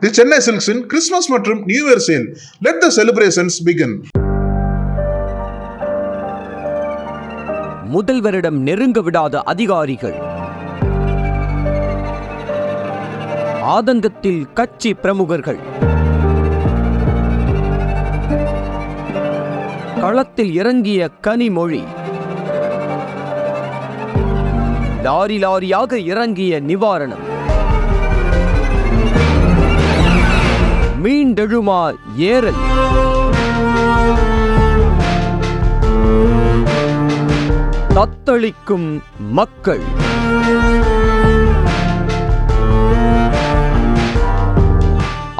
தி சென்னை சில்க்ஸின் கிறிஸ்துமஸ் மற்றும் new year sale. Let the celebrations begin. முதல்வரிடம் நெருங்க விடாத அதிகாரிகள், ஆதங்கத்தில் கட்சி பிரமுகர்கள், களத்தில் இறங்கிய கனிமொழி, லாரி லாரியாக இறங்கிய நிவாரணம், மீண்டெழுமா ஏரல், தத்தளிக்கும் மக்கள்.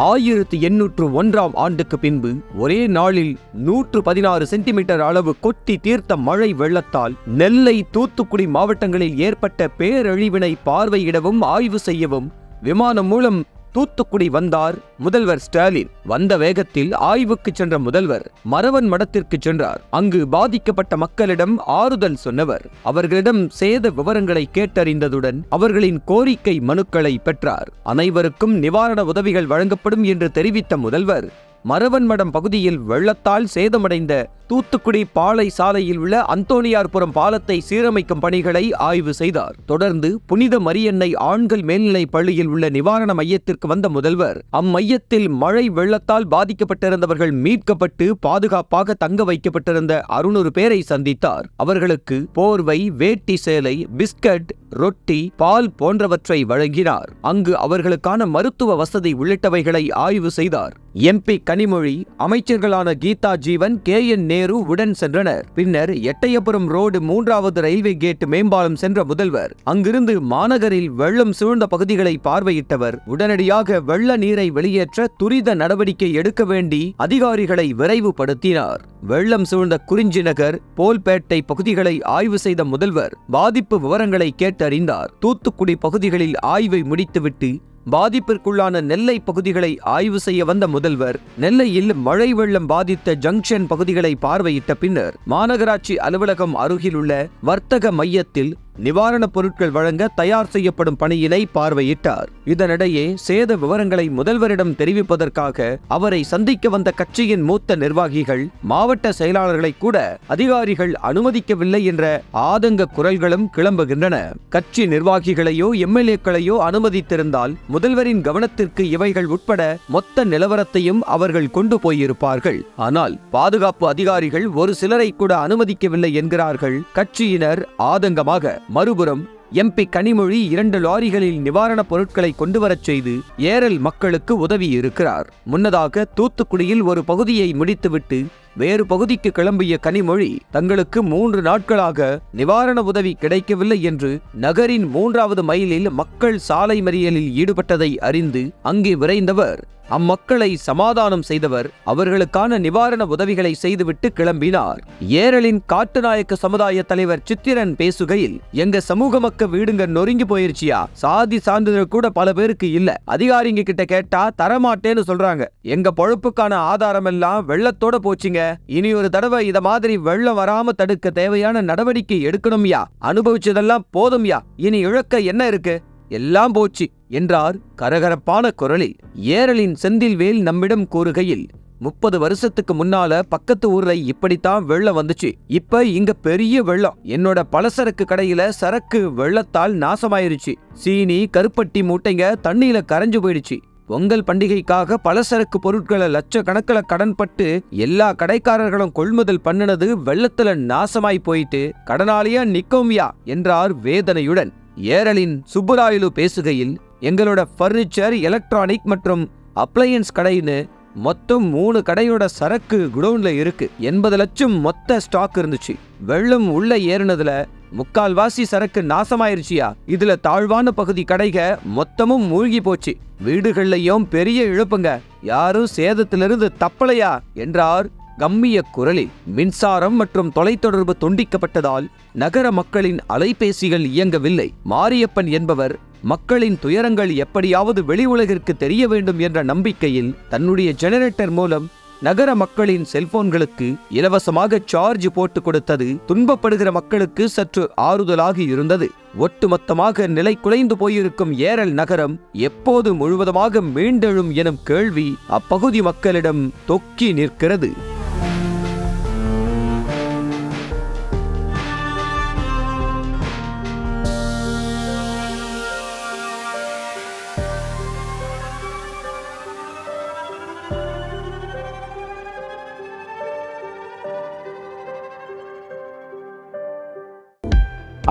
ஆயிரத்து 801 ஆண்டுக்கு பின்பு ஒரே நாளில் 116 சென்டிமீட்டர் அளவு கொட்டி தீர்த்த மழை வெள்ளத்தால் நெல்லை, தூத்துக்குடி மாவட்டங்களில் ஏற்பட்ட பேரழிவினை பார்வையிடவும் ஆய்வு செய்யவும் விமானம் மூலம் தூத்துக்குடி வந்தார் முதல்வர் ஸ்டாலின். வந்த வேகத்தில் ஆய்வுக்கு சென்ற முதல்வர் மறவன் மடத்திற்கு சென்றார். அங்கு பாதிக்கப்பட்ட மக்களிடம் ஆறுதல் சொன்னவர் அவர்களிடம் சேத விவரங்களை கேட்டறிந்ததுடன் அவர்களின் கோரிக்கை மனுக்களை பெற்றார். அனைவருக்கும் நிவாரண உதவிகள் வழங்கப்படும் என்று தெரிவித்த முதல்வர் மறவன்மடம் பகுதியில் வெள்ளத்தால் சேதமடைந்த தூத்துக்குடி பாளை சாலையில் உள்ள அந்தோணியார்புரம் பாலத்தை சீரமைக்கும் பணிகளை ஆய்வு செய்தார். தொடர்ந்து புனித மரியன்னை ஆண்கள் மேல்நிலைப் பள்ளியில் உள்ள நிவாரண மையத்திற்கு வந்த முதல்வர் அம்மையத்தில் மழை வெள்ளத்தால் பாதிக்கப்பட்டிருந்தவர்கள் மீட்கப்பட்டு பாதுகாப்பாக தங்க வைக்கப்பட்டிருந்த 600 பேரை சந்தித்தார். அவர்களுக்கு போர்வை, வேட்டி சேலை, பிஸ்கட், ரொட்டி, பால் போன்றவற்றை வழங்கினார். அங்கு அவர்களுக்கான மருத்துவ வசதி உள்ளிட்டவைகளை ஆய்வு செய்தார். எம்பி கனிமொழி, அமைச்சர்களான கீதா ஜீவன், KN நேரு உடன் சென்றனர். பின்னர் எட்டயபுரம் ரோடு 3வது ரயில்வே கேட் மேம்பாலம் சென்ற முதல்வர் அங்கிருந்து மாநகரில் வெள்ளம் சூழ்ந்த பகுதிகளை பார்வையிட்டவர் உடனடியாக வெள்ள நீரை வெளியேற்ற துரித நடவடிக்கை எடுக்க வேண்டி அதிகாரிகளை விரைவுபடுத்தினார். வெள்ளம் சூழ்ந்த குறிஞ்சி நகர், போல்பேட்டை பகுதிகளை ஆய்வு செய்த முதல்வர் பாதிப்பு விவரங்களை கேட்டறிந்தார். தூத்துக்குடி பகுதிகளில் ஆய்வை முடித்துவிட்டு பாதிப்பிற்குள்ளான நெல்லை பகுதிகளை ஆய்வு செய்ய வந்த முதல்வர் நெல்லையில் மழை வெள்ளம் பாதித்த ஜங்ஷன் பகுதிகளை பார்வையிட்ட பின்னர் மாநகராட்சி அலுவலகம் அருகிலுள்ள வர்த்தக மையத்தில் நிவாரணப் பொருட்கள் வழங்க தயார் செய்யப்படும் பணியினை பார்வையிட்டார். இதனிடையே சேத விவரங்களை முதல்வரிடம் தெரிவிப்பதற்காக அவரை சந்திக்க வந்த கட்சியின் மூத்த நிர்வாகிகள், மாவட்ட செயலாளர்களை கூட அதிகாரிகள் அனுமதிக்கவில்லை என்ற ஆதங்க குரல்களும் கிளம்புகின்றன. கட்சி நிர்வாகிகளையோ MLAக்களையோ அனுமதித்திருந்தால் முதல்வரின் கவனத்திற்கு இவைகள் உட்பட மொத்த நிலவரத்தையும் அவர்கள் கொண்டு போயிருப்பார்கள். ஆனால் பாதுகாப்பு அதிகாரிகள் ஒரு சிலரை கூட அனுமதிக்கவில்லை என்கிறார்கள் கட்சியினர் ஆதங்கமாக. மறுபுறம் MP கனிமொழி 2 லாரிகளில் நிவாரணப் பொருட்களை கொண்டு வரச் செய்து ஏரல் மக்களுக்கு உதவி இருக்கிறார். முன்னதாக தூத்துக்குடியில் ஒரு பகுதியை முடித்துவிட்டு வேறு பகுதிக்கு கிளம்பிய கனிமொழி தங்களுக்கு 3 நாட்களாக நிவாரண உதவி கிடைக்கவில்லை என்று நகரின் 3வது மைலில் மக்கள் சாலை மறியலில் ஈடுபட்டதை அறிந்து அங்கே விரைந்தவர் அம்மக்களை சமாதானம் செய்தவர் அவர்களுக்கான நிவாரண உதவிகளை செய்துவிட்டு கிளம்பினார். ஏரலின் காட்டுநாயக்க சமுதாய தலைவர் சித்திரன் பேசுகையில், எங்க சமூக மக்க வீடுங்க நொறுங்கி போயிருச்சியா, சாதி சான்றிதழ் கூட பல பேருக்கு இல்ல, அதிகாரிங்க கிட்ட கேட்டா தரமாட்டேன்னு சொல்றாங்க, எங்க பொழப்புக்கான ஆதாரம் எல்லாம் வெள்ளத்தோட போச்சுங்க, இனி ஒரு தடவை இத மாதிரி வெள்ளம் வராம தடுக்க தேவையான நடவடிக்கை எடுக்கணும்யா, அனுபவிச்சதெல்லாம் போதும்யா, இனி இழக்க என்ன இருக்கு, எல்லாம் போச்சு என்றார் கரகரப்பான குரலில். ஏரலின் செந்தில்வேல் நம்மிடம் கூறுகையில், 30 வருஷத்துக்கு முன்னால பக்கத்து ஊர்ல இப்படித்தான் வெள்ளம் வந்துச்சு, இப்ப இங்க பெரிய வெள்ளம், என்னோட பலசரக்கு கடையில சரக்கு வெள்ளத்தால் நாசமாயிருச்சு, சீனி, கருப்பட்டி மூட்டைங்க தண்ணியில கரைஞ்சு போயிடுச்சு, பொங்கல் பண்டிகைக்காக பலசரக்கு பொருட்களை லட்சக்கணக்கில் கடன் பட்டு எல்லா கடைக்காரர்களும் கொள்முதல் பண்ணினது வெள்ளத்துல நாசமாய் போயிட்டு கடனாளியா நிக்கோம்யா என்றார் வேதனையுடன். ஏரலின் சுப்புராயலு பேசுகையில், எங்களோட பர்னிச்சர், எலக்ட்ரானிக் மற்றும் அப்ளையன்ஸ் கடைன்னு மொத்தம் 3 கடையோட சரக்கு குடோன்ல இருக்கு. 80 லட்சம் மொத்த ஸ்டாக் இருந்துச்சு. வெள்ளம் உள்ள ஏறினதுல 3/4 சரக்கு நாசமாயிருச்சியா, இதுல தாழ்வான பகுதி கடைக மொத்தமும் மூழ்கி போச்சு, வீடுகள்லயும் பெரிய இழப்புங்க, யாரும் சேதத்திலிருந்து தப்பலையா என்றார் கம்மிய குரலில். மின்சாரம் மற்றும் தொலைத்தொடர்பு துண்டிக்கப்பட்டதால் நகர மக்களின் அலைபேசிகள் இயங்கவில்லை. மாரியப்பன் என்பவர் மக்களின் துயரங்கள் எப்படியாவது வெளி உலகிற்கு தெரிய வேண்டும் என்ற நம்பிக்கையில் தன்னுடைய ஜெனரேட்டர் மூலம் நகர மக்களின் செல்போன்களுக்கு இலவசமாக சார்ஜ் போட்டு கொடுத்தது துன்பப்படுகிற மக்களுக்கு சற்று ஆறுதலாகி இருந்தது. ஒட்டுமொத்தமாக நிலை குலைந்து போயிருக்கும் ஏரல் நகரம் எப்போது முழுவதுமாக மீண்டெழும் எனும் கேள்வி அப்பகுதி மக்களிடம் தொக்கி நிற்கிறது.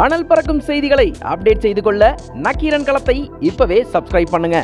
அனல் பறக்கும் செய்திகளை அப்டேட் செய்து கொள்ள நக்கீரன் களத்தை இப்பவே சப்ஸ்கிரைப் பண்ணுங்க.